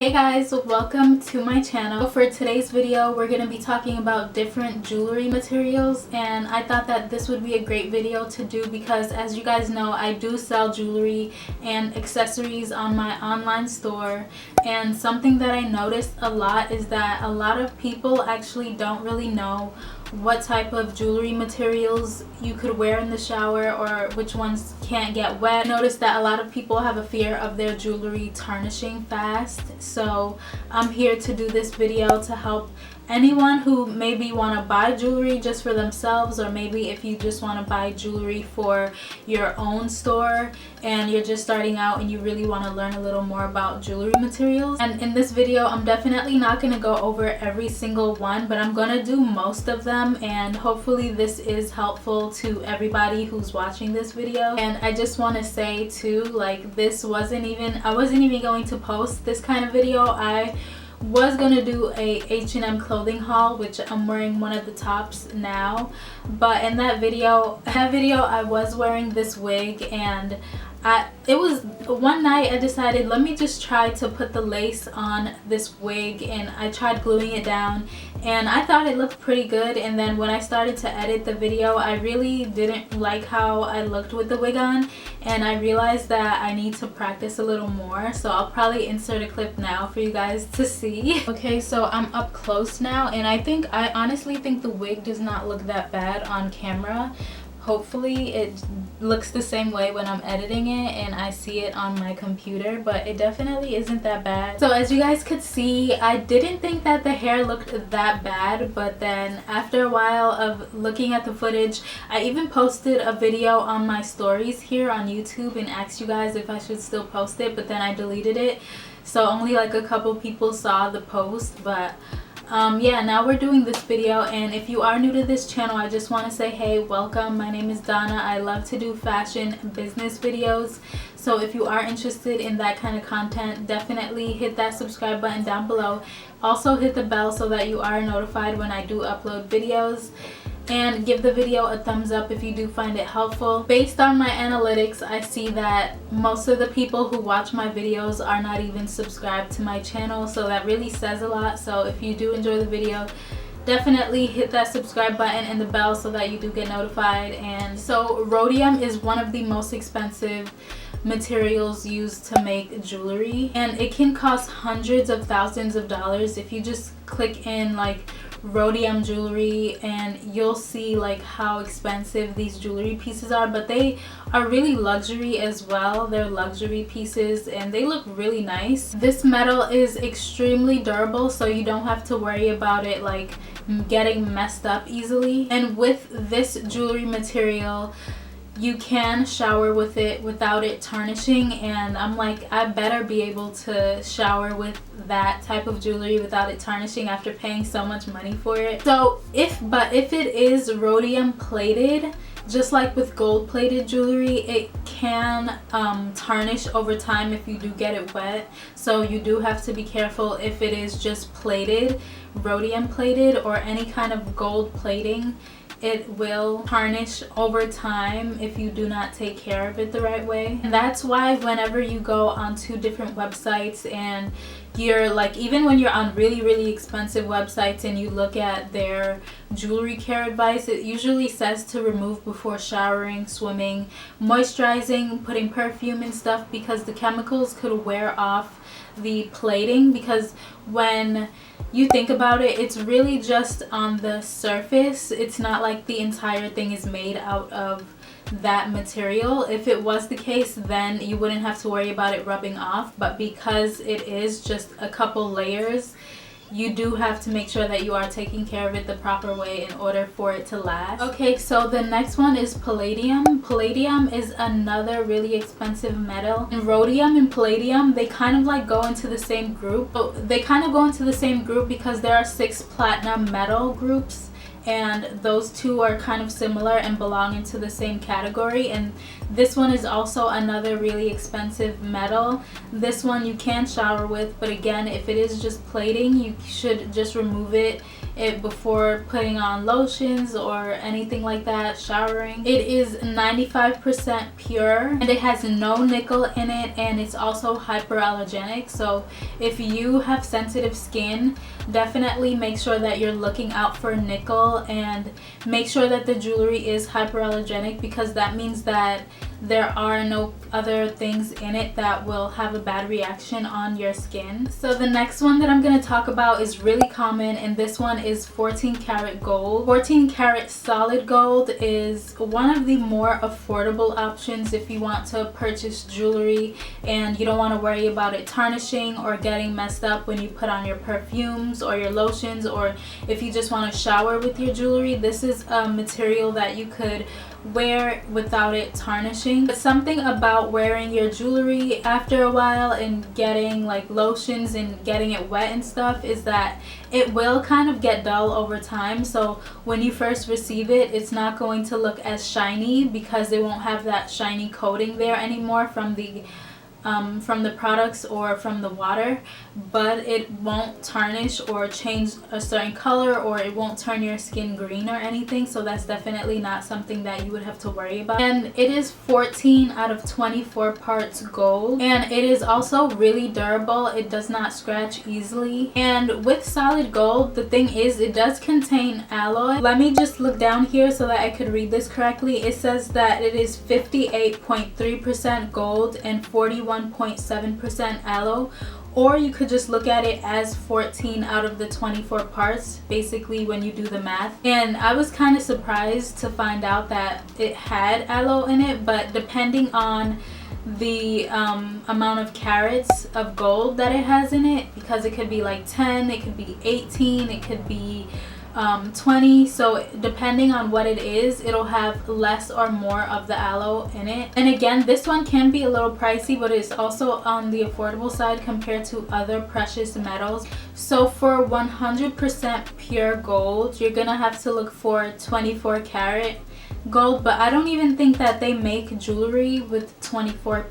Hey guys, welcome to my channel. For today's video, we're going to be talking about different jewelry materials, and I thought that this would be a great video to do because, as you guys know, I do sell jewelry and accessories on my online store. And something that I noticed a lot is that a lot of people actually don't really know what type of jewelry materials you could wear in the shower or which ones can't get wet. I noticed that a lot of people have a fear of their jewelry tarnishing fast, so I'm here to do this video to help anyone who maybe want to buy jewelry just for themselves, or maybe if you just want to buy jewelry for your own store and you're just starting out and you really want to learn a little more about jewelry materials. And in this video, I'm definitely not going to go over every single one, but I'm going to do most of them, and hopefully this is helpful to everybody who's watching this video. And I just want to say too, like, I wasn't even going to post this kind of video. I was gonna do a H&M clothing haul, which I'm wearing one of the tops now, but in that video I was wearing this wig, and it was one night I decided, let me just try to put the lace on this wig, and I tried gluing it down and I thought it looked pretty good. And then when I started to edit the video, I really didn't like how I looked with the wig on, and I realized that I need to practice a little more, so I'll probably insert a clip now for you guys to see. Okay, so I'm up close now, and I honestly think the wig does not look that bad on camera. Hopefully it looks the same way when I'm editing it and I see it on my computer, but it definitely isn't that bad. So as you guys could see, I didn't think that the hair looked that bad, but then after a while of looking at the footage, I even posted a video on my stories here on YouTube and asked you guys if I should still post it, but then I deleted it, so only like a couple people saw the post. But yeah, now we're doing this video, and if you are new to this channel, I just want to say, hey, welcome. My name is Donna. I love to do fashion business videos, so if you are interested in that kind of content, definitely hit that subscribe button down below. Also hit the bell so that you are notified when I do upload videos, and give the video a thumbs up if you do find it helpful. Based on my analytics, I see that most of the people who watch my videos are not even subscribed to my channel, so that really says a lot. So if you do enjoy the video, definitely hit that subscribe button and the bell so that you do get notified. And so rhodium is one of the most expensive materials used to make jewelry, and it can cost hundreds of thousands of dollars. If you just click in like rhodium jewelry, and you'll see like how expensive these jewelry pieces are, but they are really luxury as well. They're luxury pieces and they look really nice. This metal is extremely durable, so you don't have to worry about it like getting messed up easily. And with this jewelry material, you can shower with it without it tarnishing, and I'm like, I better be able to shower with that type of jewelry without it tarnishing after paying so much money for it. So if it is rhodium plated, just like with gold plated jewelry, it can tarnish over time if you do get it wet, so you do have to be careful if it is just plated, rhodium plated, or any kind of gold plating. It will tarnish over time if you do not take care of it the right way. And that's why whenever you go onto different websites, and you're like, even when you're on really expensive websites and you look at their jewelry care advice, it usually says to remove before showering, swimming, moisturizing, putting perfume and stuff, because the chemicals could wear off the plating. Because when you think about it, it's really just on the surface. It's not like the entire thing is made out of that material. If it was the case, then you wouldn't have to worry about it rubbing off, but because it is just a couple layers, you do have to make sure that you are taking care of it the proper way in order for it to last. Okay, so the next one is palladium. Palladium is another really expensive metal. And rhodium and palladium, they kind of like go into the same group. So they kind of go into the same group because there are 6 platinum metal groups, and those two are kind of similar and belong into the same category. And This one is also another really expensive metal. This one you can shower with, but again, if it is just plating, you should just remove it before putting on lotions or anything like that, showering. It is 95% pure and it has no nickel in it, and it's also hyperallergenic. So if you have sensitive skin, definitely make sure that you're looking out for nickel, and make sure that the jewelry is hyperallergenic, because that means that there are no other things in it that will have a bad reaction on your skin. So the next one that I'm going to talk about is really common, and this one is 14 karat gold. 14 karat solid gold is one of the more affordable options if you want to purchase jewelry and you don't want to worry about it tarnishing or getting messed up when you put on your perfumes or your lotions, or if you just want to shower with your jewelry. This is a material that you could wear without it tarnishing. But something about wearing your jewelry after a while and getting like lotions and getting it wet and stuff is that it will kind of get dull over time. So when you first receive it, it's not going to look as shiny because it won't have that shiny coating there anymore from the products or from the water, but it won't tarnish or change a certain color, or it won't turn your skin green or anything. So that's definitely not something that you would have to worry about. And it is 14 out of 24 parts gold, and it is also really durable. It does not scratch easily. And with solid gold, the thing is, it does contain alloy. Let me just look down here so that I could read this correctly. It says that it is 58.3% gold and 41.7% alloy, or you could just look at it as 14 out of the 24 parts, basically, when you do the math. And I was kind of surprised to find out that it had alloy in it, but depending on the amount of carats of gold that it has in it, because it could be like 10, it could be 18, it could be 20, so depending on what it is, it'll have less or more of the alloy in it. And again, this one can be a little pricey, but it's also on the affordable side compared to other precious metals. So for 100% pure gold, you're gonna have to look for 24 karat gold, but I don't even think that they make jewelry with 24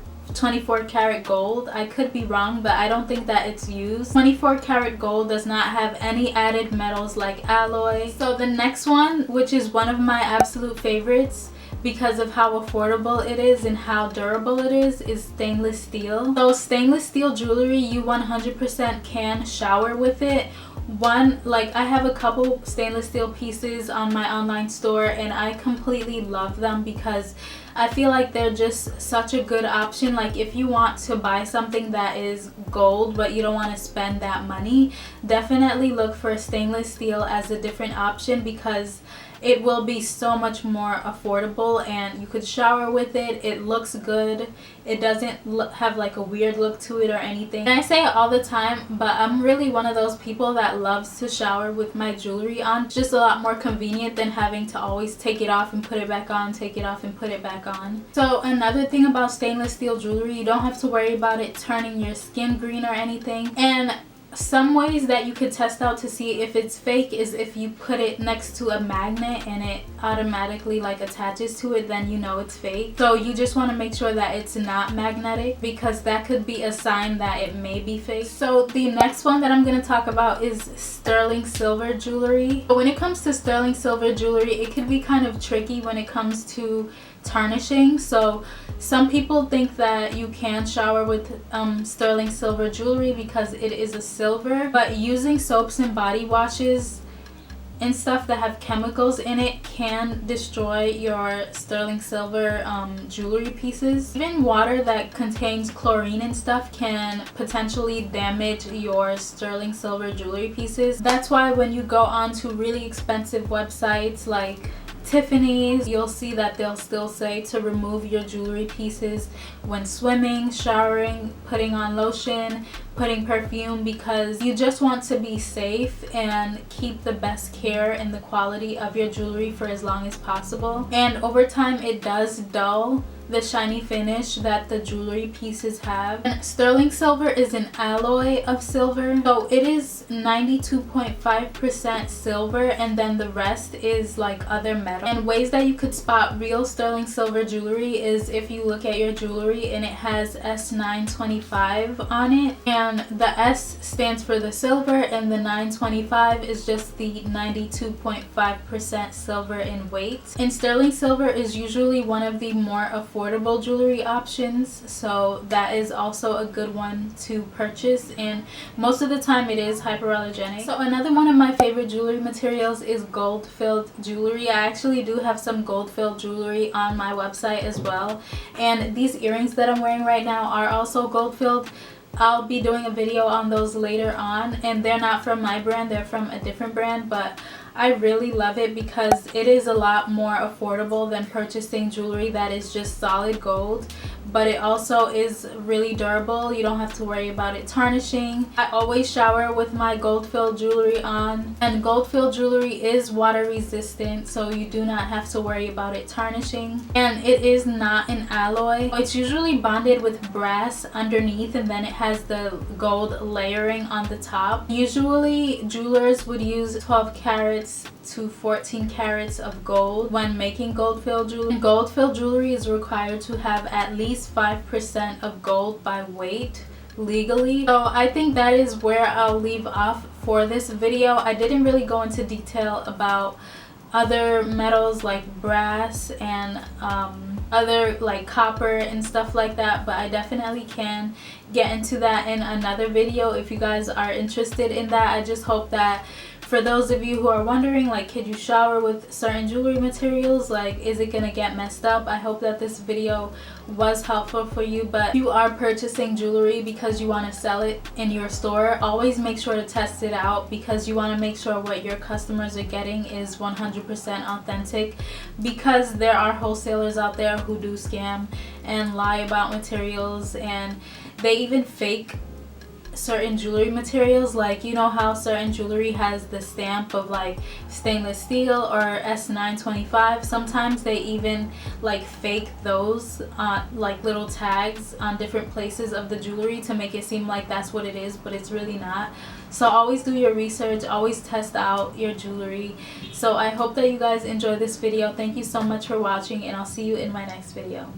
karat gold. I could be wrong, but I don't think that it's used. 24 karat gold does not have any added metals like alloy. So the next one, which is one of my absolute favorites because of how affordable it is and how durable it is stainless steel. So stainless steel jewelry, you 100% can shower with it. I have a couple stainless steel pieces on my online store, and I completely love them because I feel like they're just such a good option. Like, if you want to buy something that is gold but you don't want to spend that money, definitely look for stainless steel as a different option, because it will be so much more affordable and you could shower with it. It looks good. It doesn't have like a weird look to it or anything. And I say it all the time, but I'm really one of those people that loves to shower with my jewelry on. It's just a lot more convenient than having to always take it off and put it back on, take it off and put it back on. So another thing about stainless steel jewelry, you don't have to worry about it turning your skin green or anything. And some ways that you could test out to see if it's fake is if you put it next to a magnet and it automatically like attaches to it, then you know it's fake. So you just want to make sure that it's not magnetic, because that could be a sign that it may be fake. So the next one that I'm going to talk about is sterling silver jewelry. But when it comes to sterling silver jewelry, it could be kind of tricky when it comes to tarnishing. So some people think that you can shower with sterling silver jewelry because it is a silver, but using soaps and body washes and stuff that have chemicals in it can destroy your sterling silver jewelry pieces. Even water that contains chlorine and stuff can potentially damage your sterling silver jewelry pieces. That's why when you go on to really expensive websites like Tiffany's, you'll see that they'll still say to remove your jewelry pieces when swimming, showering, putting on lotion, putting perfume, because you just want to be safe and keep the best care and the quality of your jewelry for as long as possible. And over time it does dull the shiny finish that the jewelry pieces have. And sterling silver is an alloy of silver, so it is 92.5% silver, and then the rest is like other metal. And ways that you could spot real sterling silver jewelry is if you look at your jewelry and it has S925 on it, and the S stands for the silver and the 925 is just the 92.5% silver in weight. And sterling silver is usually one of the more affordable jewelry options, so that is also a good one to purchase, and most of the time it is hyperallergenic. So another one of my favorite jewelry materials is gold filled jewelry. I actually do have some gold filled jewelry on my website as well, and these earrings that I'm wearing right now are also gold filled. I'll be doing a video on those later on, and they're not from my brand, they're from a different brand, but I really love it because it is a lot more affordable than purchasing jewelry that is just solid gold, but it also is really durable. You don't have to worry about it tarnishing. I always shower with my gold filled jewelry on, and gold filled jewelry is water resistant, so you do not have to worry about it tarnishing. And it is not an alloy. It's usually bonded with brass underneath, and then it has the gold layering on the top. Usually jewelers would use 12 carats to 14 carats of gold when making gold filled jewelry. Gold filled jewelry is required to have at least 5% of gold by weight legally. So I think that is where I'll leave off for this video. I didn't really go into detail about other metals like brass and other like copper and stuff like that, but I definitely can get into that in another video if you guys are interested in that. I just hope that for those of you who are wondering, like, could you shower with certain jewelry materials, like, is it gonna get messed up? I hope that this video was helpful for you. But if you are purchasing jewelry because you want to sell it in your store, always make sure to test it out, because you want to make sure what your customers are getting is 100% authentic, because there are wholesalers out there who do scam and lie about materials, and they even fake certain jewelry materials. Like, you know how certain jewelry has the stamp of like stainless steel or S925, sometimes they even like fake those like little tags on different places of the jewelry to make it seem like that's what it is, but it's really not. So always do your research, always test out your jewelry. So I hope that you guys enjoyed this video. Thank you so much for watching, and I'll see you in my next video.